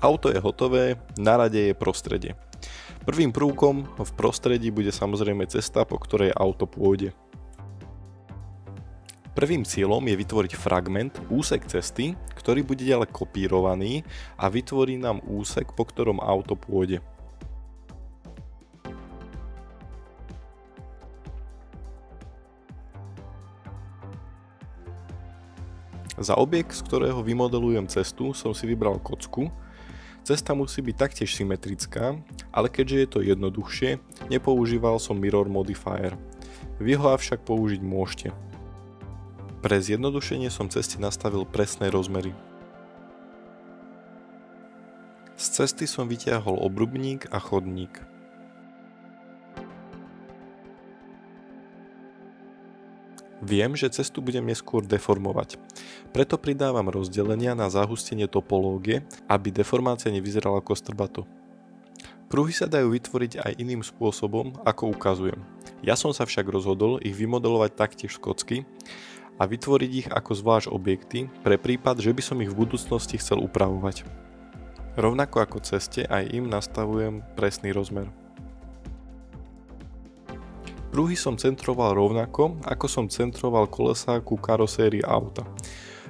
Auto je hotové, na rade je prostredie. Prvým prvkom v prostredí bude samozrejme cesta, po ktorej auto pôjde. Prvým cieľom je vytvoriť fragment, úsek cesty, ktorý bude ďalej kopírovaný a vytvorí nám úsek, po ktorom auto pôjde. Za objekt, z ktorého vymodelujem cestu, som si vybral kocku. Cesta musí byť taktiež symetrická, ale keďže je to jednoduchšie, nepoužíval som Mirror Modifier. Vy ho avšak použiť môžete. Pre zjednodušenie som ceste nastavil presné rozmery. Z cesty som vytiahol obrubník a chodník. Viem, že cestu budem neskôr deformovať, preto pridávam rozdelenia na zahustenie topológie, aby deformácia nevyzerala kostrbato. Pruhy sa dajú vytvoriť aj iným spôsobom, ako ukazujem. Ja som sa však rozhodol ich vymodelovať taktiež z kocky a vytvoriť ich ako zvlášť objekty pre prípad, že by som ich v budúcnosti chcel upravovať. Rovnako ako ceste aj im nastavujem presný rozmer. Pruhy som centroval rovnako, ako som centroval kolesá ku karosérii auta.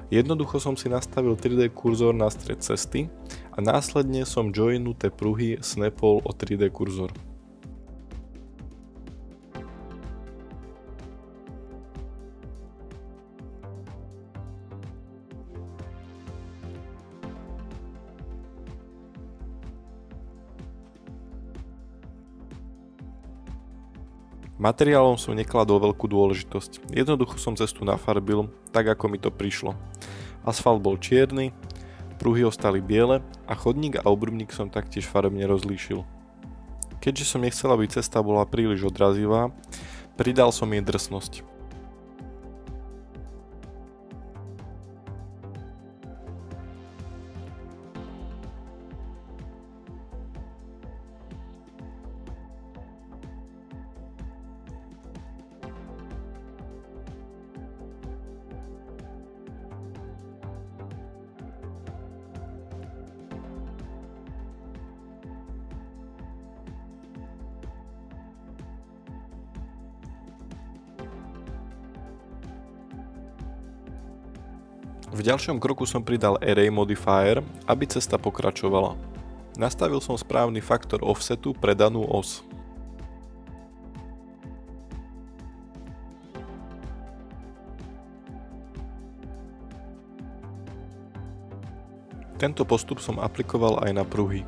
Jednoducho som si nastavil 3D kurzor na stred cesty a následne som joinuté pruhy snapol o 3D kurzor. Materiálom som nekladol veľkú dôležitosť, jednoducho som cestu nafarbil, tak ako mi to prišlo. Asfalt bol čierny, pruhy ostali biele a chodník a obrubník som taktiež farebne rozlíšil. Keďže som nechcel, aby cesta bola príliš odrazivá, pridal som jej drsnosť. V ďalšom kroku som pridal Array Modifier, aby cesta pokračovala. Nastavil som správny faktor offsetu pre danú os. Tento postup som aplikoval aj na pruhy.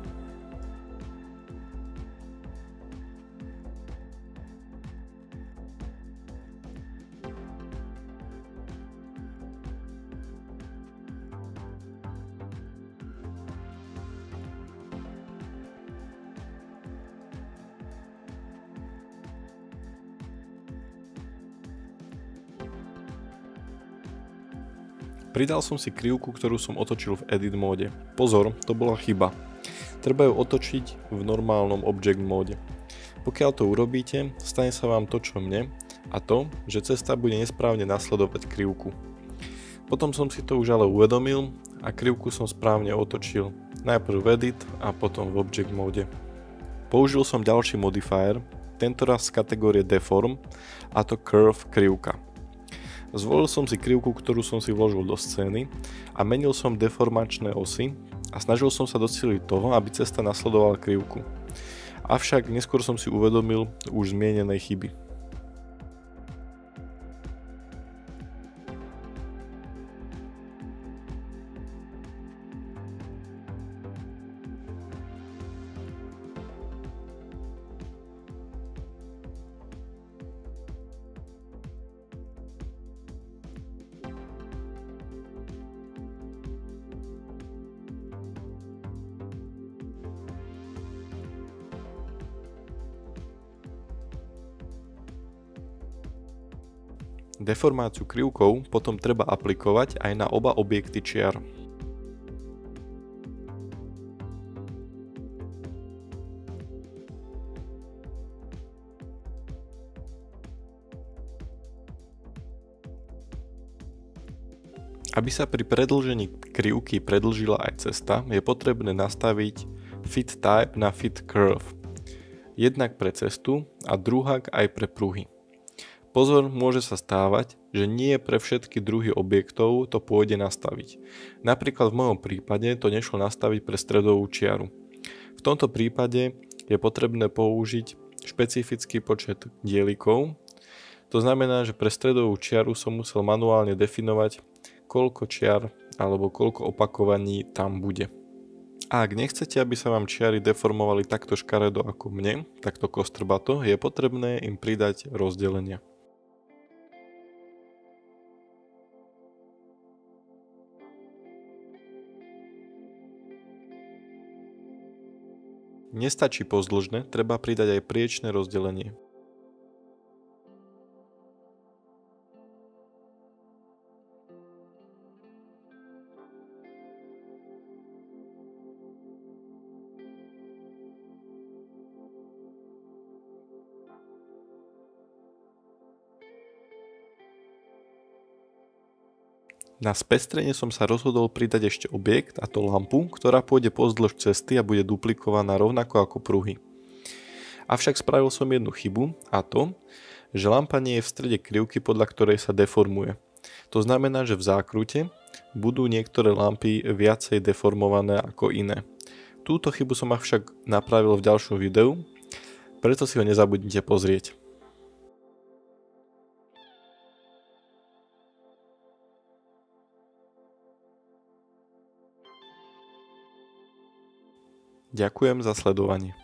Pridal som si krivku, ktorú som otočil v Edit móde. Pozor, to bola chyba. Treba ju otočiť v normálnom Object móde. Pokiaľ to urobíte, stane sa vám to, čo mne, a to, že cesta bude nesprávne nasledovať krivku. Potom som si to už ale uvedomil a krivku som správne otočil. Najprv v Edit a potom v Object móde. Použil som ďalší modifier, tentoraz z kategórie Deform, a to Curve krivka. Zvolil som si krivku, ktorú som si vložil do scény a menil som deformačné osy a snažil som sa docieliť toho, aby cesta nasledovala krivku. Avšak neskôr som si uvedomil už zmienenej chyby. Deformáciu krivkou potom treba aplikovať aj na oba objekty čiar. Aby sa pri predĺžení krivky predĺžila aj cesta, je potrebné nastaviť Fit Type na Fit Curve. Jednak pre cestu a druhak aj pre pruhy. Pozor, môže sa stávať, že nie pre všetky druhy objektov to pôjde nastaviť. Napríklad v mojom prípade to nešlo nastaviť pre stredovú čiaru. V tomto prípade je potrebné použiť špecifický počet dielikov. To znamená, že pre stredovú čiaru som musel manuálne definovať, koľko čiar alebo koľko opakovaní tam bude. A ak nechcete, aby sa vám čiary deformovali takto škaredo ako mne, takto kostrbato, je potrebné im pridať rozdelenia. Nestačí pozdĺžne, treba pridať aj priečne rozdelenie. Na spestrenie som sa rozhodol pridať ešte objekt, a to lampu, ktorá pôjde pozdĺž cesty a bude duplikovaná rovnako ako pruhy. Avšak spravil som jednu chybu, a to, že lampa nie je v strede krivky, podľa ktorej sa deformuje. To znamená, že v zákrute budú niektoré lampy viacej deformované ako iné. Túto chybu som však napravil v ďalšom videu, preto si ho nezabudnite pozrieť. Ďakujem za sledovanie.